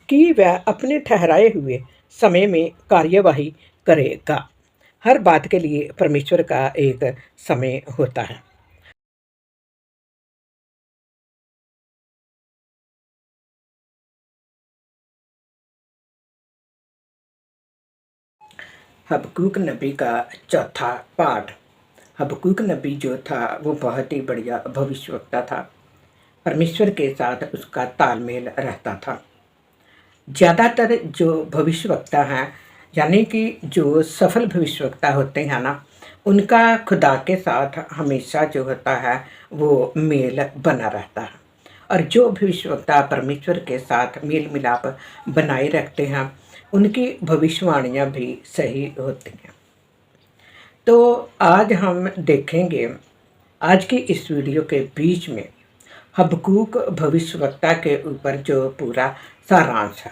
कि वह अपने ठहराए हुए समय में कार्यवाही करेगा। हर बात के लिए परमेश्वर का एक समय होता है। हबक्कूक नबी का चौथा पाठ। हबक्कूक नबी जो था वो बहुत ही बढ़िया भविष्यवक्ता था। परमेश्वर के साथ उसका तालमेल रहता था। ज़्यादातर जो भविष्यवक्ता हैं, यानी कि जो सफल भविष्यवक्ता होते हैं ना, उनका खुदा के साथ हमेशा जो होता है वो मेल बना रहता है। और जो भविष्यवक्ता परमेश्वर के साथ मेल मिलाप बनाए रखते हैं, उनकी भविष्यवाणियाँ भी सही होती हैं। तो आज हम देखेंगे, आज की इस वीडियो के बीच में हबक्कूक भविष्यवक्ता के ऊपर जो पूरा सारांश है।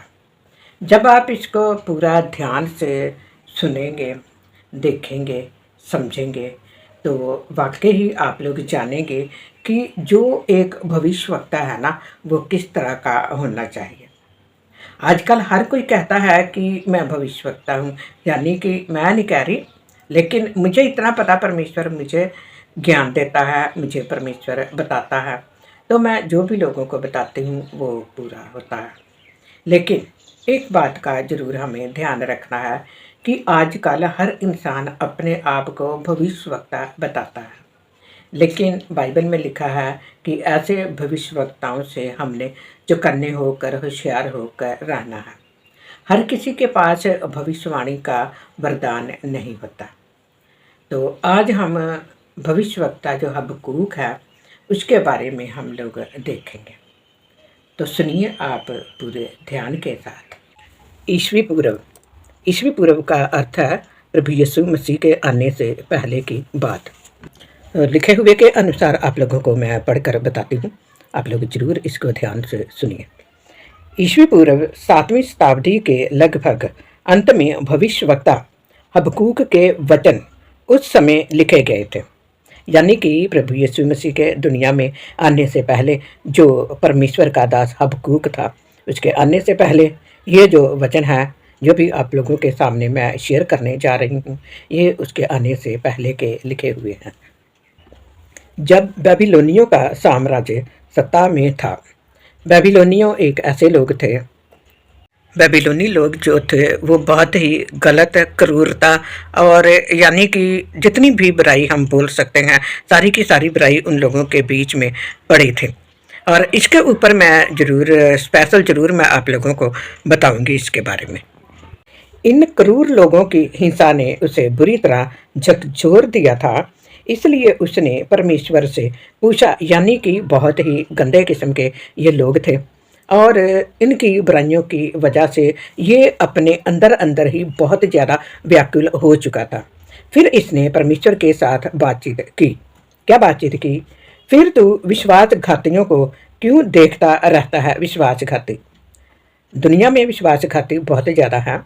जब आप इसको पूरा ध्यान से सुनेंगे, देखेंगे, समझेंगे, तो वाकई ही आप लोग जानेंगे कि जो एक भविष्यवक्ता है ना, वो किस तरह का होना चाहिए। आजकल हर कोई कहता है कि मैं भविष्यवक्ता हूँ, यानी कि मैं नहीं कह रही, लेकिन मुझे इतना पता परमेश्वर मुझे ज्ञान देता है, मुझे परमेश्वर बताता है, तो मैं जो भी लोगों को बताती हूँ वो पूरा होता है। लेकिन एक बात का ज़रूर हमें ध्यान रखना है कि आजकल हर इंसान अपने आप को भविष्यवक्ता बताता है, लेकिन बाइबल में लिखा है कि ऐसे भविष्यवक्ताओं से हमने चौकन्ने होकर, होशियार होकर रहना है। हर किसी के पास भविष्यवाणी का वरदान नहीं होता। तो आज हम भविष्यवक्ता जो हबक्कूक है उसके बारे में हम लोग देखेंगे। तो सुनिए आप पूरे ध्यान के साथ। ईस्वी पूर्व। ईस्वी पूर्व का अर्थ है प्रभु यीशु मसीह के आने से पहले की बात। लिखे हुए के अनुसार आप लोगों को मैं पढ़कर बताती हूँ, आप लोग जरूर इसको ध्यान से सुनिए। ईस्वी पूर्व 7वीं शताब्दी के लगभग अंत में भविष्यवक्ता हबक्कूक के वचन उस समय लिखे गए थे, यानी कि प्रभु यीशु मसीह के दुनिया में आने से पहले जो परमेश्वर का दास हबक्कूक था, उसके आने से पहले ये जो वचन है, जो भी आप लोगों के सामने मैं शेयर करने जा रही हूँ, ये उसके आने से पहले के लिखे हुए हैं। जब बेबीलोनियों का साम्राज्य सत्ता में था, बेबीलोनियों एक ऐसे लोग थे, बेबीलोनी लोग जो थे वो बहुत ही गलत क्रूरता और यानी कि जितनी भी बुराई हम बोल सकते हैं, सारी की सारी बुराई उन लोगों के बीच में पड़ी थी। और इसके ऊपर मैं ज़रूर मैं आप लोगों को बताऊंगी इसके बारे में। इन क्रूर लोगों की हिंसा ने उसे बुरी तरह झकझोर दिया था, इसलिए उसने परमेश्वर से पूछा, यानी कि बहुत ही गंदे किस्म के ये लोग थे और इनकी बुराइयों की वजह से ये अपने अंदर अंदर ही बहुत ज़्यादा व्याकुल हो चुका था। फिर इसने परमेश्वर के साथ बातचीत की। क्या बातचीत की? फिर तू विश्वासघातियों को क्यों देखता रहता है? विश्वासघाती, दुनिया में विश्वासघाती बहुत ज़्यादा है।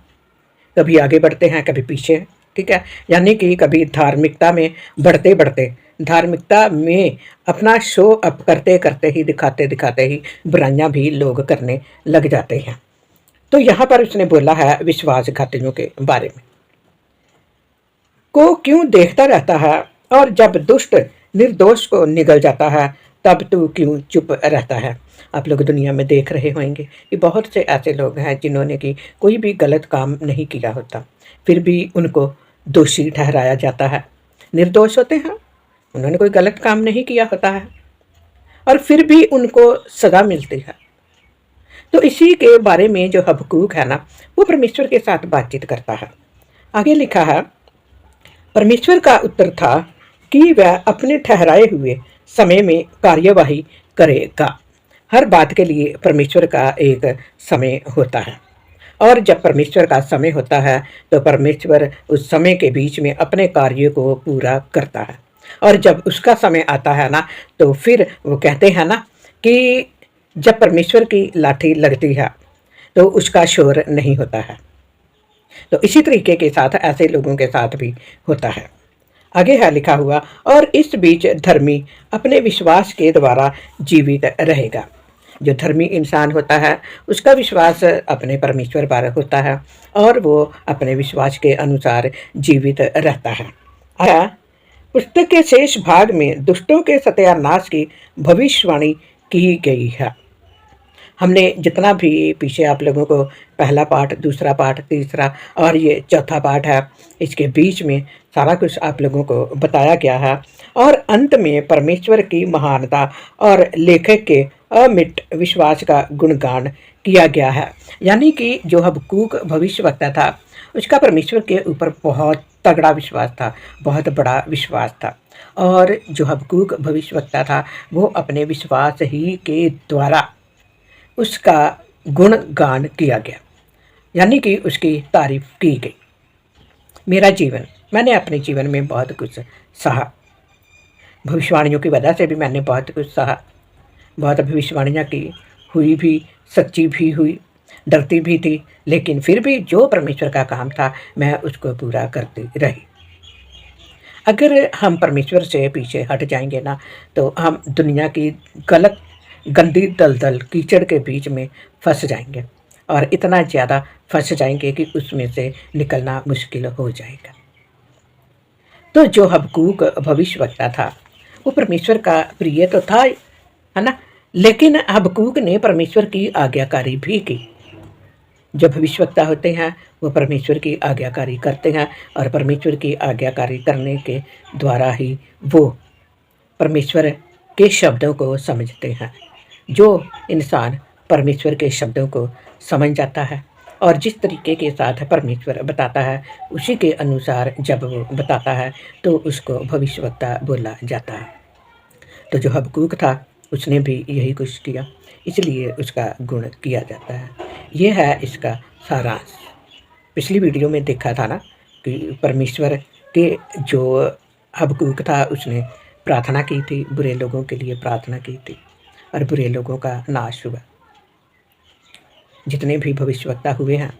कभी आगे बढ़ते हैं, कभी पीछे, ठीक है। यानी कि कभी धार्मिकता में बढ़ते बढ़ते, धार्मिकता में अपना शो अप करते करते ही, दिखाते दिखाते ही बुराइयां भी लोग करने लग जाते हैं। तो यहाँ पर उसने बोला है विश्वासघातियों के बारे में, को क्यों देखता रहता है, और जब दुष्ट निर्दोष को निगल जाता है तब तू क्यों चुप रहता है। आप लोग दुनिया में देख रहे होंगे कि बहुत से ऐसे लोग हैं जिन्होंने कि कोई भी गलत काम नहीं किया होता, फिर भी उनको दोषी ठहराया जाता है। निर्दोष होते हैं, उन्होंने कोई गलत काम नहीं किया होता है, और फिर भी उनको सजा मिलती है। तो इसी के बारे में जो हबक्कूक है ना, वो परमेश्वर के साथ बातचीत करता है। आगे लिखा है, परमेश्वर का उत्तर था कि वह अपने ठहराए हुए समय में कार्यवाही करेगा। हर बात के लिए परमेश्वर का एक समय होता है, और जब परमेश्वर का समय होता है तो परमेश्वर उस समय के बीच में अपने कार्य को पूरा करता है। और जब उसका समय आता है ना, तो फिर वो कहते हैं ना कि जब परमेश्वर की लाठी लगती है तो उसका शोर नहीं होता है। तो इसी तरीके के साथ ऐसे लोगों के साथ भी होता है। आगे है लिखा हुआ, और इस बीच धर्मी अपने विश्वास के द्वारा जीवित रहेगा। जो धर्मी इंसान होता है उसका विश्वास अपने परमेश्वर पर होता है और वो अपने विश्वास के अनुसार जीवित रहता है। पुस्तक के शेष भाग में दुष्टों के सत्यानाश की भविष्यवाणी की गई है। हमने जितना भी पीछे आप लोगों को पहला पाठ, दूसरा पाठ, तीसरा और ये चौथा पाठ है, इसके बीच में सारा कुछ आप लोगों को बताया गया है और अंत में परमेश्वर की महानता और लेखक के अमिट विश्वास का गुणगान किया गया है। यानी कि जो हबक्कूक भविष्यवक्ता था उसका परमेश्वर के ऊपर बहुत तगड़ा विश्वास था, बहुत बड़ा विश्वास था। और जो हबक्कूक भविष्यवक्ता था वो अपने विश्वास ही के द्वारा उसका गुणगान किया गया, यानी कि उसकी तारीफ की गई। मेरा जीवन, मैंने अपने जीवन में बहुत कुछ सहा, भविष्यवाणियों की वजह से भी मैंने बहुत कुछ सहा, बहुत भविष्यवाणियाँ की, हुई भी, सच्ची भी हुई, डरती भी थी, लेकिन फिर भी जो परमेश्वर का काम था मैं उसको पूरा करती रही। अगर हम परमेश्वर से पीछे हट जाएंगे ना तो हम दुनिया की गलत गंदी दलदल कीचड़ के बीच में फंस जाएंगे और इतना ज़्यादा फंस जाएंगे कि उसमें से निकलना मुश्किल हो जाएगा। तो जो हबक्कूक भविष्यवक्ता था वो परमेश्वर का प्रिय तो था, है ना, लेकिन हबक्कूक ने परमेश्वर की आज्ञाकारी भी की। जो भविष्यवक्ता होते हैं वो परमेश्वर की आज्ञाकारी करते हैं और परमेश्वर की आज्ञाकारी करने के द्वारा ही वो परमेश्वर के शब्दों को समझते हैं। जो इंसान परमेश्वर के शब्दों को समझ जाता है और जिस तरीके के साथ परमेश्वर बताता है उसी के अनुसार जब वो बताता है तो उसको भविष्यवक्ता बोला जाता है। तो जो हबक्कूक था उसने भी यही कुछ किया, इसलिए उसका गुण किया जाता है। ये है इसका सारांश। पिछली वीडियो में देखा था ना कि परमेश्वर के जो हबक्कूक था उसने प्रार्थना की थी, बुरे लोगों के लिए प्रार्थना की थी और बुरे लोगों का नाश हुआ। जितने भी भविष्यवक्ता हुए हैं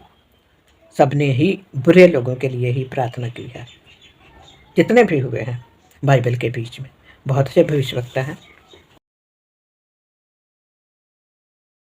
सब ने ही बुरे लोगों के लिए ही प्रार्थना की है। जितने भी हुए हैं बाइबल के बीच में बहुत से भविष्यवक्ता हैं